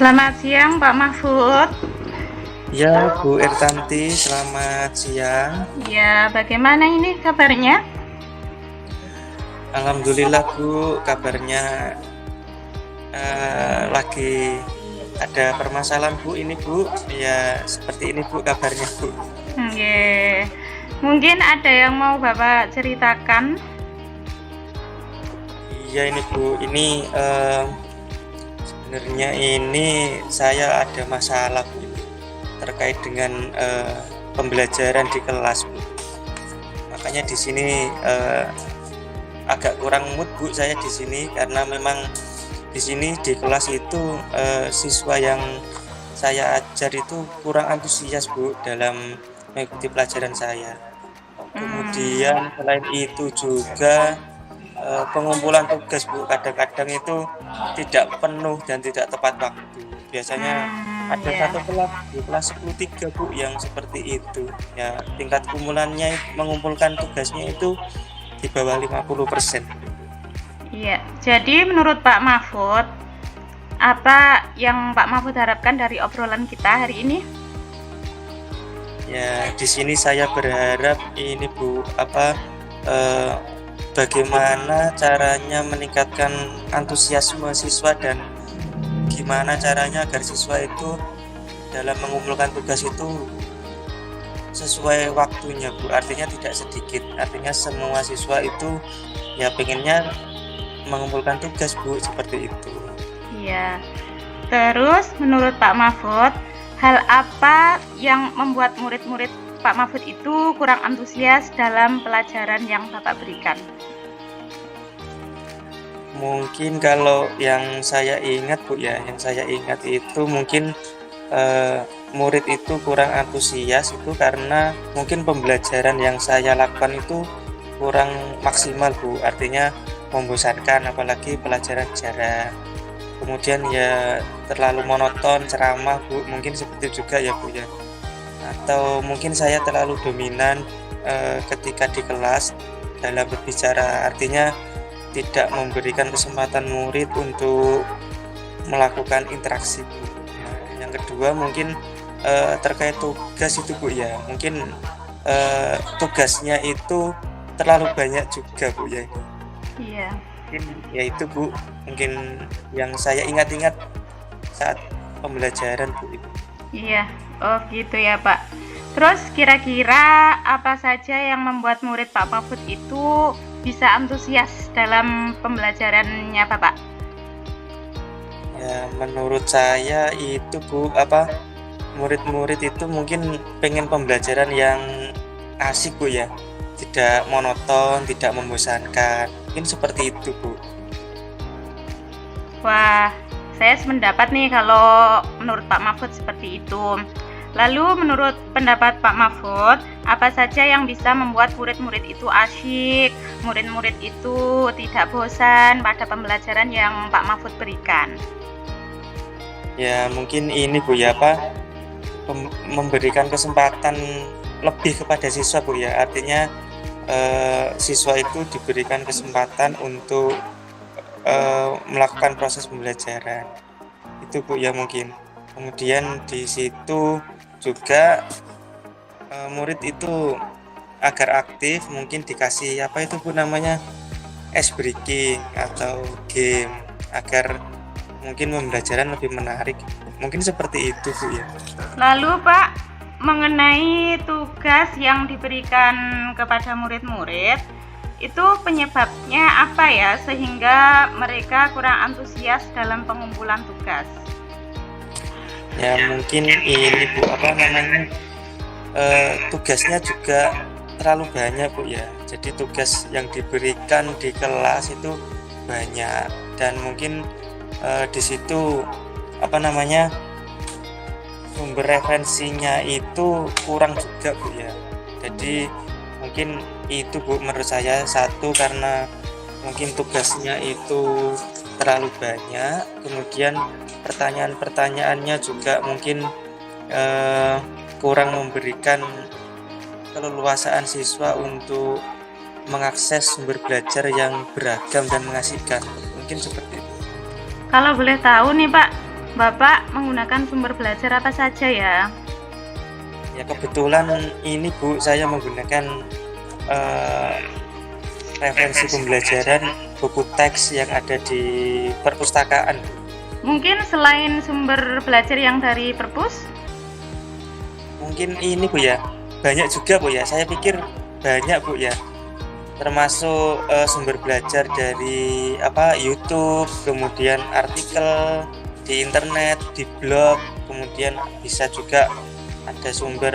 Selamat siang Pak Mahfud. Ya, Bu Ertanti, selamat siang. Ya, bagaimana ini kabarnya? Alhamdulillah Bu, kabarnya lagi ada permasalahan Bu ini Bu. Ya, seperti ini Bu kabarnya Bu. Oke. Mungkin ada yang mau Bapak ceritakan? Iya ini Bu, ini sebenarnya ini saya ada masalah Bu terkait dengan pembelajaran di kelas Bu. Makanya di sini agak kurang mood Bu saya di sini karena memang di sini di kelas itu siswa yang saya ajar itu kurang antusias Bu dalam mengikuti pelajaran saya. Kemudian selain itu juga pengumpulan tugas Bu kadang-kadang itu tidak penuh dan tidak tepat waktu. Biasanya ada satu kelas di kelas 10-3 Bu yang seperti itu. Ya, tingkat kumulannya mengumpulkan tugasnya itu di bawah 50%. Iya. Jadi menurut Pak Mahfud, apa yang Pak Mahfud harapkan dari obrolan kita hari ini? Ya, di sini saya berharap ini Bu, bagaimana caranya meningkatkan antusiasme siswa dan gimana caranya agar siswa itu dalam mengumpulkan tugas itu sesuai waktunya Bu, artinya tidak sedikit, artinya semua siswa itu ya pengennya mengumpulkan tugas Bu, seperti itu. Iya. Terus menurut Pak Mahfud, hal apa yang membuat murid-murid Pak Mahfud itu kurang antusias dalam pelajaran yang Bapak berikan? Mungkin kalau yang saya ingat Bu ya, yang saya ingat itu mungkin murid itu kurang antusias itu karena mungkin pembelajaran yang saya lakukan itu kurang maksimal Bu, artinya membosankan apalagi pelajaran jarak. Kemudian ya terlalu monoton ceramah Bu, mungkin seperti juga ya Bu ya. Atau mungkin saya terlalu dominan ketika di kelas dalam berbicara, artinya tidak memberikan kesempatan murid untuk melakukan interaksi Bu. Nah, yang kedua mungkin terkait tugas itu Bu ya, mungkin tugasnya itu terlalu banyak juga Bu ya. Iya. Mungkin ya itu Bu, mungkin yang saya ingat-ingat saat pembelajaran Bu itu. Iya, oh gitu ya Pak. Terus kira-kira apa saja yang membuat murid Pak Mahfud itu bisa antusias dalam pembelajarannya Bapak? Ya menurut saya itu Bu, murid-murid itu mungkin pengen pembelajaran yang asik Bu ya, tidak monoton, tidak membosankan, mungkin seperti itu Bu. Wah, saya sependapat nih kalau menurut Pak Mahfud seperti itu. Lalu menurut pendapat Pak Mahfud, apa saja yang bisa membuat murid-murid itu asyik, murid-murid itu tidak bosan pada pembelajaran yang Pak Mahfud berikan? Ya mungkin ini Bu ya, memberikan kesempatan lebih kepada siswa Bu ya, artinya siswa itu diberikan kesempatan untuk melakukan proses pembelajaran itu Bu ya mungkin. Kemudian di situ juga murid itu agar aktif mungkin dikasih apa itu Bu namanya ice breaking atau game agar mungkin pembelajaran lebih menarik, mungkin seperti itu Bu ya. Lalu Pak, mengenai tugas yang diberikan kepada murid-murid, itu penyebabnya apa ya sehingga mereka kurang antusias dalam pengumpulan tugas? Ya mungkin ini Bu tugasnya juga terlalu banyak Bu ya, jadi tugas yang diberikan di kelas itu banyak dan mungkin di situ sumber referensinya itu kurang juga Bu ya. Jadi mungkin itu Bu menurut saya, satu karena mungkin tugasnya itu terlalu banyak, kemudian pertanyaan-pertanyaannya juga mungkin kurang memberikan keleluasaan siswa untuk mengakses sumber belajar yang beragam dan mengasihkan, mungkin seperti itu. Kalau boleh tahu nih Pak, Bapak menggunakan sumber belajar apa saja ya? Ya kebetulan ini Bu, saya menggunakan referensi pembelajaran buku teks yang ada di perpustakaan. Mungkin selain sumber belajar yang dari perpus? Mungkin ini Bu ya, banyak juga Bu ya, saya pikir banyak Bu ya, termasuk sumber belajar dari YouTube, kemudian artikel di internet, di blog, kemudian bisa juga ada sumber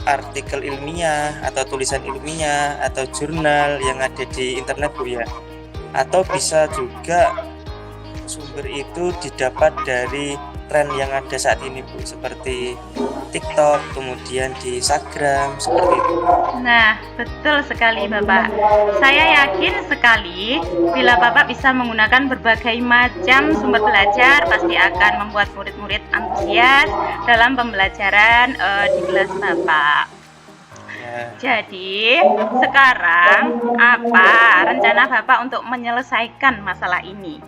artikel ilmiah atau tulisan ilmiah atau jurnal yang ada di internet Bu ya, atau bisa juga sumber itu didapat dari tren yang ada saat ini Bu, seperti TikTok, kemudian di Instagram, seperti itu. Nah, betul sekali Bapak. Saya yakin sekali bila Bapak bisa menggunakan berbagai macam sumber belajar, pasti akan membuat murid-murid antusias dalam pembelajaran di kelas Bapak. Ya, Jadi, sekarang apa rencana Bapak untuk menyelesaikan masalah ini?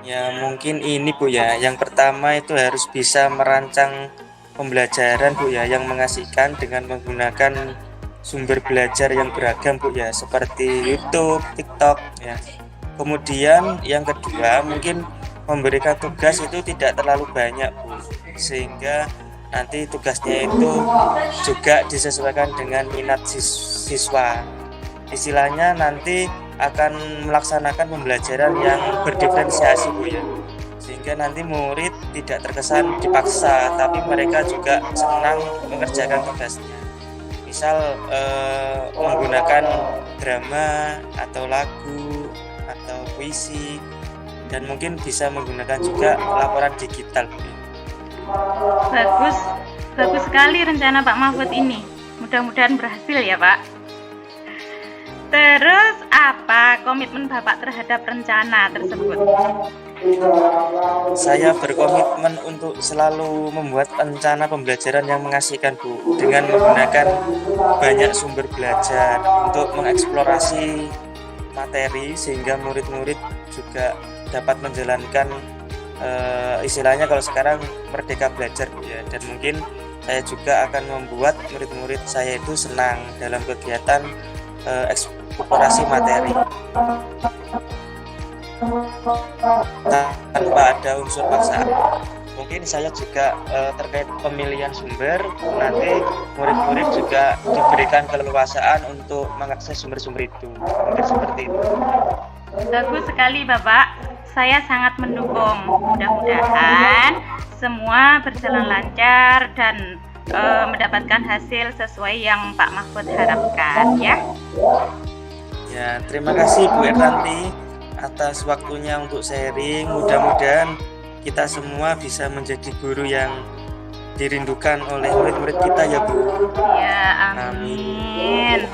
ya mungkin ini Bu ya, yang pertama itu harus bisa merancang pembelajaran Bu ya, yang mengasihkan dengan menggunakan sumber belajar yang beragam Bu ya, seperti YouTube, TikTok ya. Kemudian yang kedua mungkin memberikan tugas itu tidak terlalu banyak Bu, sehingga nanti tugasnya itu juga disesuaikan dengan minat siswa. Istilahnya nanti akan melaksanakan pembelajaran yang berdiferensiasi Bu ya, sehingga nanti murid tidak terkesan dipaksa, tapi mereka juga senang mengerjakan tugasnya. Misal menggunakan drama atau lagu atau puisi, dan mungkin bisa menggunakan juga laporan digital Bu ya. Bagus sekali rencana Pak Mahfud ini. Mudah-mudahan berhasil ya Pak. Terus apa komitmen Bapak terhadap rencana tersebut? Saya berkomitmen untuk selalu membuat rencana pembelajaran yang mengasihkan Bu, dengan menggunakan banyak sumber belajar untuk mengeksplorasi materi, sehingga murid-murid juga dapat menjalankan istilahnya kalau sekarang merdeka belajar Bu ya. Dan mungkin saya juga akan membuat murid-murid saya itu senang dalam kegiatan eksplorasi materi tanpa ada unsur paksaan. Mungkin saya juga terkait pemilihan sumber, nanti murid-murid juga diberikan keleluasaan untuk mengakses sumber-sumber itu. Mungkin seperti itu. Bagus sekali Bapak. Saya sangat mendukung. Mudah-mudahan semua berjalan lancar dan mendapatkan hasil sesuai yang Pak Mahfud harapkan ya. Ya, terima kasih Bu Ertanti atas waktunya untuk sharing. Mudah-mudahan kita semua bisa menjadi guru yang dirindukan oleh murid-murid kita ya Bu. Ya, amin.